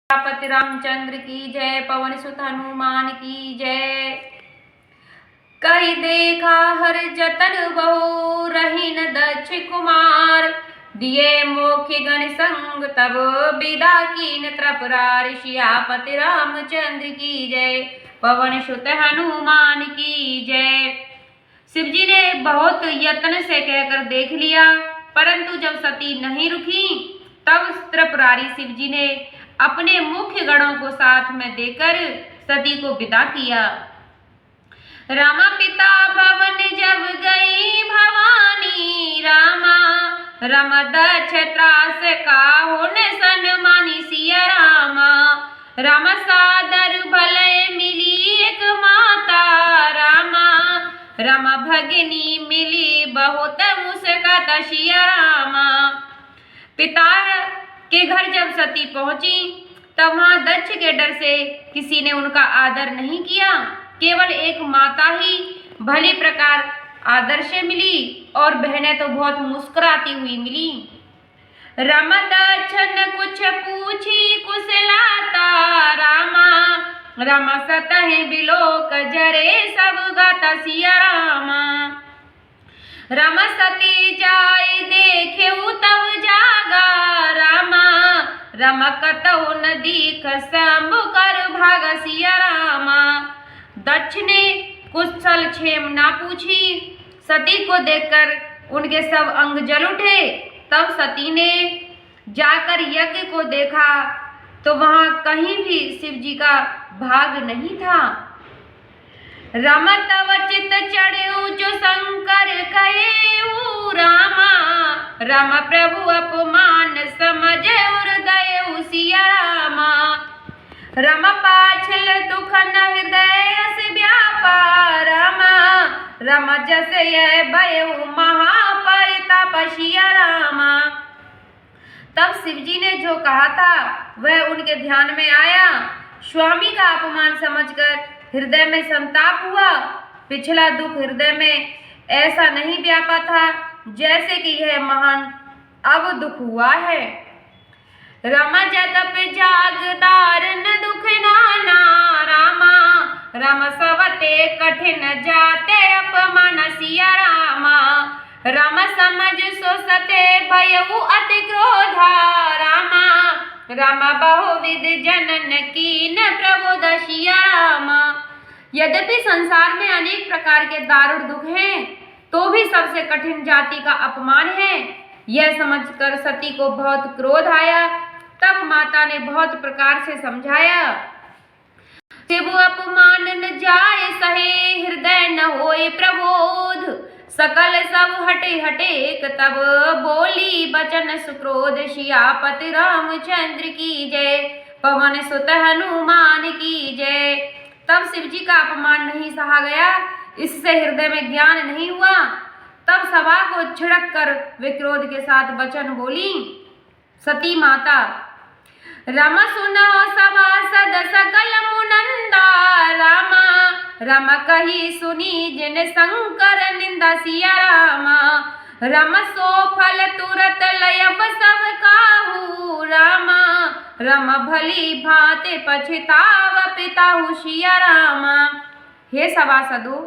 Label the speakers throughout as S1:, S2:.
S1: पति रामचंद्र की जय। पवन सुत हनुमान की जय। कही देखा हर जतन बहु रही न दक्ष कुमार, दिए मोक्ष गण संग तब विदा कीन त्रपरार। सियापति रामचंद्र की जय। पवन सुत हनुमान की जय। शिव जी ने बहुत यत्न से कहकर देख लिया, परंतु जब सती नहीं रुकी तब त्रिपुरारी शिव जी ने अपने मुख्य गणों को साथ में देकर सती को विदा किया। रामा पिता भवन जब गई भवानी, रामा रम दक्ष त्रास काहुन सन्मानी। सिया रामा राम सादर भले मिली एक माता, रामा रम भगिनी मिली बहुत मुस्काता। सिया रामा पिता के घर जब सती पहुंची तब वहां दक्ष के डर से किसी ने उनका आदर नहीं किया, केवल एक माता ही भली प्रकार आदर से मिली और बहनें तो बहुत मुस्कुराती हुई मिली। रम दक्ष न कुछ पूछी कुशलाता, रामा रम सतह बिलोक जरे सब गाता। सिया रामा रम सती जाय देखे तब जागा, रामा रम कतहु न दीख शंभु कर भागा। सिया रामा दक्ष ने कुशल क्षेम ना पूछी, सती को देखकर उनके सब अंग जल उठे। तब सती ने जाकर यज्ञ को देखा तो वहां कहीं भी शिव जी का भाग नहीं था। रम तव चित चढ़ेऊ जो शंकर कहेऊ, रामा रम प्रभु अपमान समझ हृदय। सिया रामा रम पाछल दुख न हृदय से व्यापा, रामा रम जस यह भयऊ महापरिताप। सिया रामा तब शिव जी ने जो कहा था वह उनके ध्यान में आया। स्वामी का अपमान समझकर हृदय में संताप हुआ। पिछला दुख हृदय में ऐसा नहीं व्यापा था जैसे कि यह महान अब दुख हुआ है। रम जगप जागदार न दुख नाना, रामा रम सवते कठिन जाते अपमान। सिया रामा रम समझ सोसते भयऊ अति क्रोधा, रामा रम बहुविध जनन कीन प्रबोध। सिया रामा यद्यपि संसार में अनेक प्रकार के दारुण दुख हैं, तो भी सबसे कठिन जाति का अपमान है। यह समझकर सती को बहुत क्रोध आया। तब माता ने बहुत प्रकार से समझाया। शिव अपमान न जाय सहे हृदय न होए प्रबोध, सकल सब हटे हटे तब बोली बचन सुक्रोध। सियापति रामचंद्र की जय। पवन सुत हनुमान की जय। तब शिव जी का अपमान नहीं सहा गया, इससे हृदय में ज्ञान नहीं हुआ। तब सभा को छिड़क कर वे क्रोध के साथ वचन बोली। सती माता रम सुनो सभासद सकल मुनंदा, रामा रम कही सुनी जिन शंकर निंदा। सिया रामा रम सो फल तुरत लयब सब काहू, रामा रम भली भांति पछताव पिताहु। सिया रामा हे सभासदों,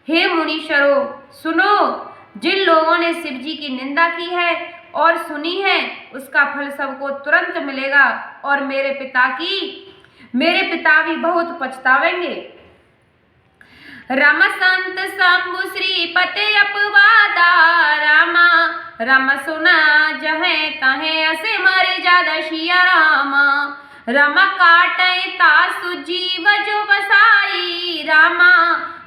S1: हे मुनीश्वरों, सुनो, जिन लोगों ने शिव जी की निंदा की है और सुनी है उसका फल सबको तुरंत मिलेगा और मेरे पिता भी बहुत पछतावेंगे। रम संत शंभु श्रीपति अपवादा, रामा रम सुना जहे तहे असे मर जादा। सिया रामा रम काटे तासु जीव जो बसाई, रामा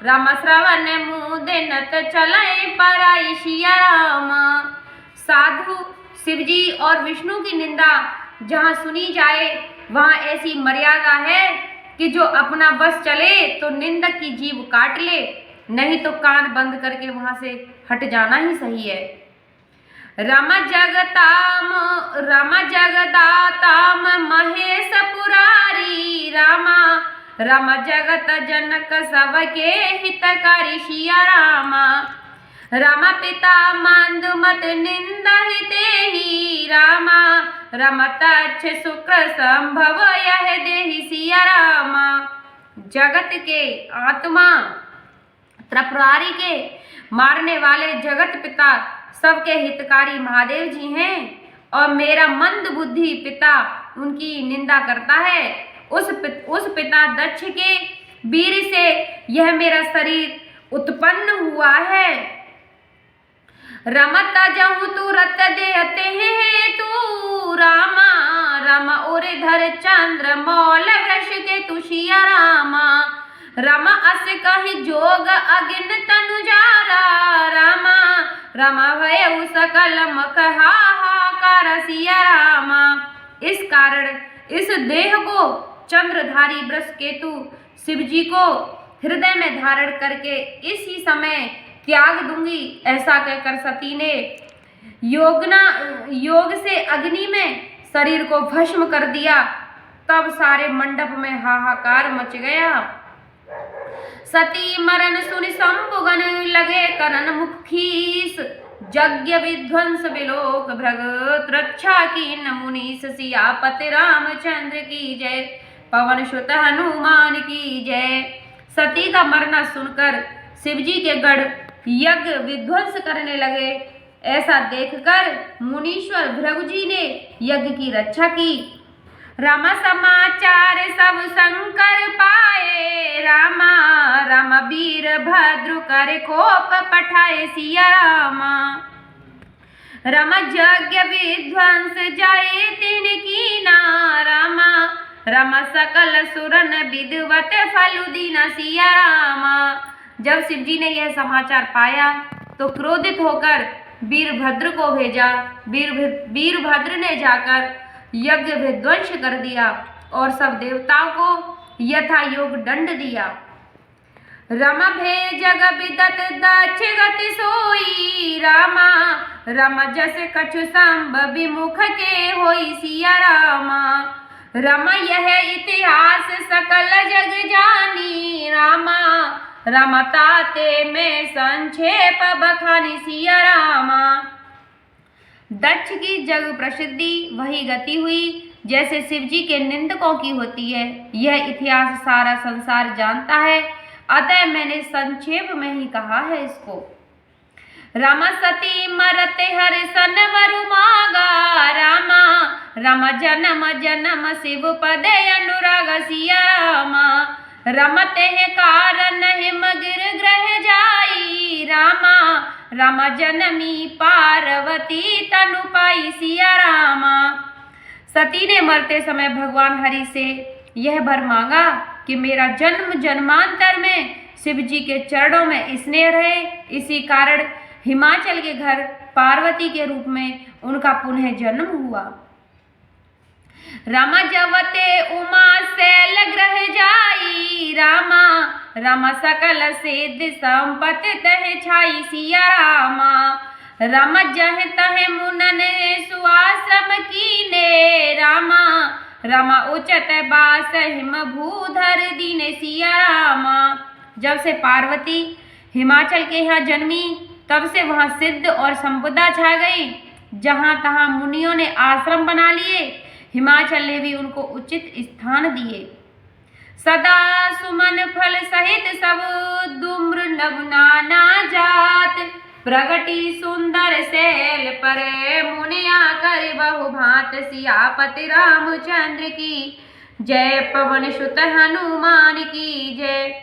S1: रम श्रवण मुँह दिनत चले पराई। सिया रामा साधु शिव जी और विष्णु की निंदा जहाँ सुनी जाए वहाँ ऐसी मर्यादा है कि जो अपना बस चले तो निंदक की जीभ काट ले, नहीं तो कान बंद करके वहाँ से हट जाना ही सही है। रम जगदाताम महेश पुरारी, रामा रम जगत जनक सबके हितकारी। सिया रामा रम पिता मंद मत निंदा ही, रामा रमतच्छ शुक्र संभव यह देहि सिया रामा। जगत के आत्मा त्रिपुरारी के मारने वाले जगत पिता सबके हितकारी महादेव जी हैं और मेरा मंद बुद्धि पिता उनकी निंदा करता है। उस पिता दक्ष के वीर से यह मेरा शरीर उत्पन्न हुआ है। रमत जहु तू रत देते हैं तू रामा, रामा और धर चंद्र मौल वृष के तुषिया रामा। रमा अस कहि जोग अगिन तनुजारा रामा, रमा भय सकल मख हाहाकार सिया रामा। इस कारण इस देह को चंद्रधारी वृष केतु शिव जी को हृदय में धारण करके इसी समय त्याग दूंगी, ऐसा कहकर सती ने योग से अग्नि में शरीर को भस्म कर दिया। तब सारे मंडप में हाहाकार मच गया। सती मरण सुनि शंभुगन लगे करन मुखीस, यज्ञ विध्वंस विलोक भ्रगत रक्षा की मुनीस। सियापति रामचंद्र की जय, पवन सुत हनुमान की जय। सती का मरना सुनकर शिवजी के गढ़ यज्ञ विध्वंस करने लगे। ऐसा देखकर मुनीश्वर भृगु जी ने यज्ञ की रक्षा की। राम समाचार सब शंकर पाए रामा, राम वीर भद्र कर कोप पठाए सिया रामा। राम यज्ञ विध्वंस जाए तिन कीना रामा, राम सकल सुरन विद्वत फलु दीना सिया रामा। जब शिवजी ने यह समाचार पाया तो क्रोधित होकर वीरभद्र को भेजा। वीरभद्र ने जाकर यज्ञ विध्वंस कर दिया और सब देवताओं को यथा योग दंड दिया। रम भे जग विदत दक्ष गति सोई रामा, रम जस कछु संभ विमुख के होई सिया रामा। रम यह इतिहास सकल जग जानी रामा, रमताते में संक्षेप बखानी सिया रामा। दक्ष की जग प्रसिद्धि वही गति हुई जैसे शिवजी के निंदकों की होती है। यह इतिहास सारा संसार जानता है, अतः मैंने संक्षेप में ही कहा है इसको। राम सती मरते हर सन वरु मागा रामा, राम जन्म जन्म शिव पद अनुराग सिया रामा। रमते है कारण हिम गिर ग्रह जाई रामा, राम जनमी पार्वती तनु पाई सिया रामा। सती ने मरते समय भगवान हरि से यह वर मांगा कि मेरा जन्म जन्मांतर में शिव जी के चरणों में स्नेह रहे। इसी कारण हिमाचल के घर पार्वती के रूप में उनका पुनः जन्म हुआ। रामा जवते उमा शैल ग्रह जाई रामा, रामा सकल सिद्ध संपत्ति तह छाई सिया रामा। रम जह तह मुनन सुआश्रम कीने रामा, रमा उचत बास हिम भूधर दीने सिया रामा। जब से पार्वती हिमाचल के यहाँ जन्मी तब से वहाँ सिद्ध और संपदा छा गई। जहाँ तहाँ मुनियों ने आश्रम बना लिए, हिमाचल ने भी उनको उचित स्थान दिए। सदा सुमन फल सहित सब दुम्र नव नाना जात, प्रगति सुंदर शैल पर मुनिया कर बहु भांत। सियापति रामचंद्र की जय, पवन सुत हनुमान की जय।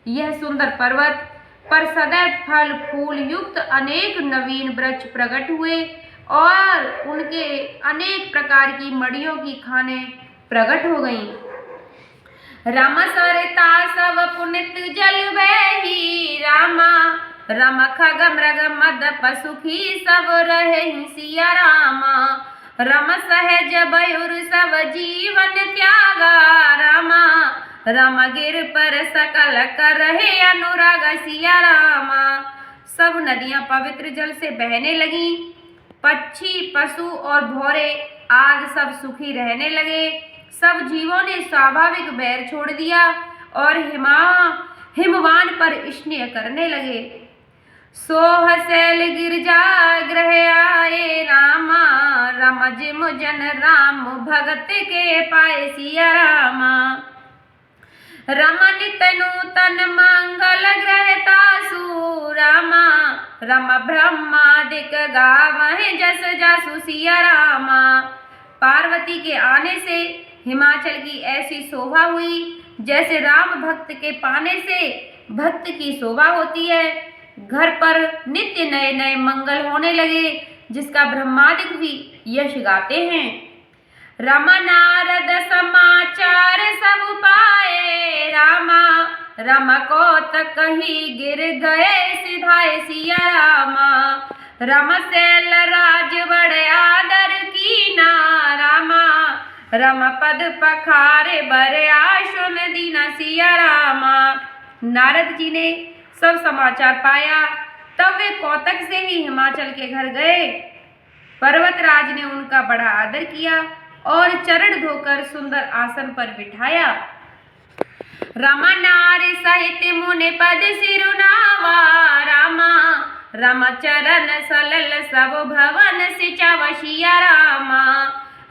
S1: यह सुंदर पर्वत पर सदैव फल फूल युक्त अनेक नवीन वृक्ष प्रकट हुए और उनके अनेक प्रकार की मड़ियों की खानें प्रकट हो गईं। राम सरता सब पुनित जल बही रामा, राम खग मृग मद पशुखी सब रहे सिया रामा। रम सहज बयुर सब जीवन त्यागा रामा, राम गिर पर सकल कर रहे अनुराग सिया रामा। सब नदियां पवित्र जल से बहने लगीं, पक्षी पशु और भौरे आदि सब सुखी रहने लगे। सब जीवों ने स्वाभाविक बैर छोड़ दिया और हिमवान पर स्नेह करने लगे। सोह शैल गिरजा ग्रह आए रामा, राम जिम जन राम भगत के पाए सिया रामा। रमन तनु मंगल ग्रहता सु रामा। रम ब्रह्मादिक गावहि जस जासु सिया रामा। पार्वती के आने से हिमाचल की ऐसी शोभा हुई जैसे राम भक्त के पाने से भक्त की शोभा होती है। घर पर नित्य नए नए मंगल होने लगे जिसका ब्रह्मादिक भी यश गाते हैं। रमा नारद समाचार सब पाए रामा। रमा को तक ही गिर गए सिधाए सिया रामा। रम सैल राज बड़े आदर की ना रामा। रम पद पखारे बर आशुन दीना सिया रामा। नारद जी ने सब समाचार पाया तब वे कौतक से ही हिमाचल के घर गए। पर्वतराज ने उनका बड़ा आदर किया और चरण धोकर सुंदर आसन पर बिठाया। रमा नार सहित मुनि पद सिरुनावा रामा। रमा चरण सलल सब भवन सिंचावा सिया रामा।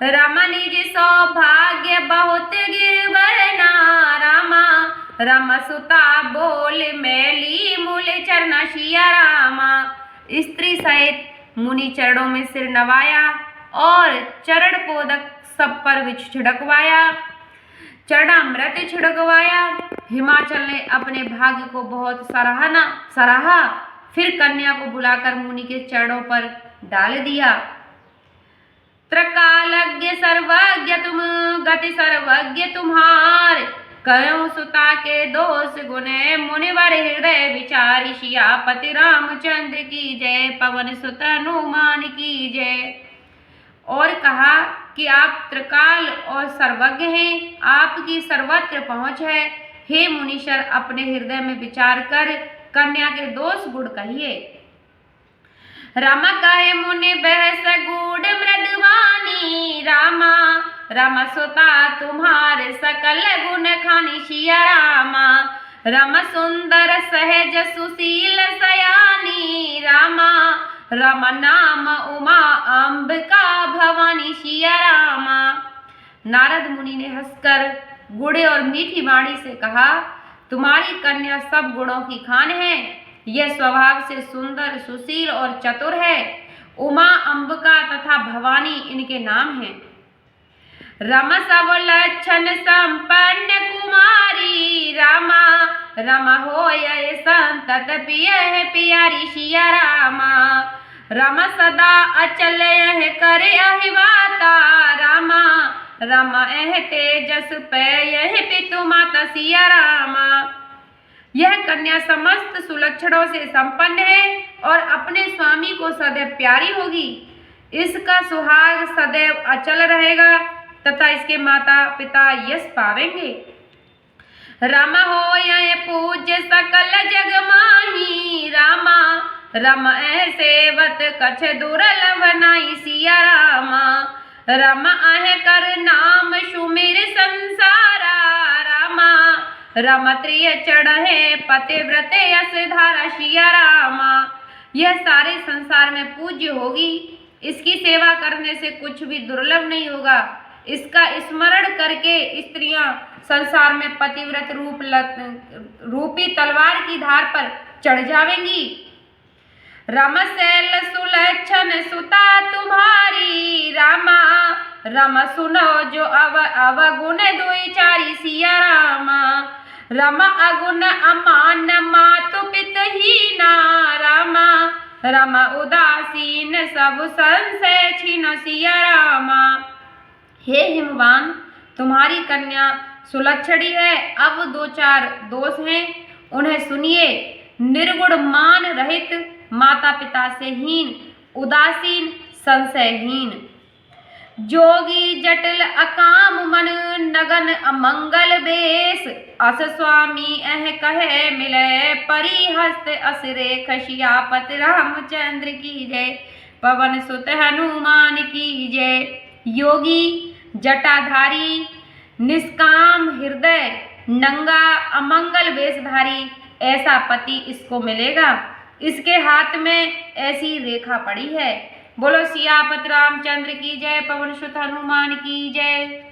S1: रमा निज सौभाग्य बहुत गिरबर ना रामा। रमा सुता बोल मैली मूल चरना सिया रामा। स्त्री सहित मुनि चरणों में सिर नवाया और चरण पोदक सब पर विष छिड़कवाया, चरणामृत छिड़कवाया। हिमाचल ने अपने भाग्य को बहुत सराहा। फिर कन्या को बुलाकर मुनि के चरणों पर डाल दिया। त्रिकालज्ञ सर्वज्ञ तुम गति सर्वज्ञ तुम्हार। कयो सुता के दोष गुने मुनिवर हृदय विचारी। सियापति रामचंद्र की जय, पवन सुत हनुमान की जय। और कहा कि आप त्रिकाल और सर्वज्ञ हैं, आपकी सर्वत्र पहुँच है। हे मुनीश्वर, अपने हृदय में विचार कर कन्या के दोष गुण कहिए। रामा कहे मुनि बहस गूढ़ मृदवानी रामा। रामा सुता तुम्हारे सकल गुण खानी सिया रामा। रामा सुंदर सहज सुशील सयानी रामा। राम नाम उमा अंबिका भवानी सिया रामा। नारद मुनि ने हंसकर गुड़े और मीठी वाणी से कहा, तुम्हारी कन्या सब गुणों की खान है। यह स्वभाव से सुंदर, सुशील और चतुर है। उमा, अंबिका तथा भवानी इनके नाम हैं। रम सब लक्षण संपन्न कुमारी रामा। रमा होय संतत पिय प्यारी सिया रामा। रमा सदा अचल यह करे अहिवाता रामा। रमा एह तेजस पे यह पितु माता सिया रामा। यह कन्या समस्त सुलक्षणों से संपन्न है और अपने स्वामी को सदैव प्यारी होगी। इसका सुहाग सदैव अचल रहेगा तथा इसके माता पिता यश पावेंगे। रामा होय पूज्य सकल जग माही रामा। रम सेवत कछ दुर्लभ नाई सिया रामा। रम अह कर नाम सुमिर संसारा रामा। रम त्रिय चढ़े पतिव्रत यश धारा सिया रामा। यह सारे संसार में पूज्य होगी। इसकी सेवा करने से कुछ भी दुर्लभ नहीं होगा। इसका स्मरण करके स्त्रियां संसार में पतिव्रत रूपी तलवार की धार पर चढ़ जावेंगी। रम शैल सुलक्षण सुता तुम्हारी रामा। रम सुनो जो अवगुण दुई चारी सिया रामा। रम अगुण अमान मातु पितहीना रामा। रम उदासीन सब संशय छीन सिया रामा। हे हिमवान, तुम्हारी कन्या सुलक्षणी है। अब दो चार दोष हैं, उन्हें सुनिए। निर्गुण, मान रहित, माता पिता से हीन, उदासीन, संशयहीन, जोगी जटिल अकाम मन नगन अमंगल बेस। अस स्वामी अह कहे मिले परिहस्त असरेख। सियापति रामचंद्र की जय, पवन सुत हनुमान की जय। योगी, जटाधारी, निष्काम हृदय, नंगा, अमंगल वेशधारी, ऐसा पति इसको मिलेगा। इसके हाथ में ऐसी रेखा पड़ी है। बोलो सियापत रामचंद्र की जय, पवन सुत हनुमान की जय।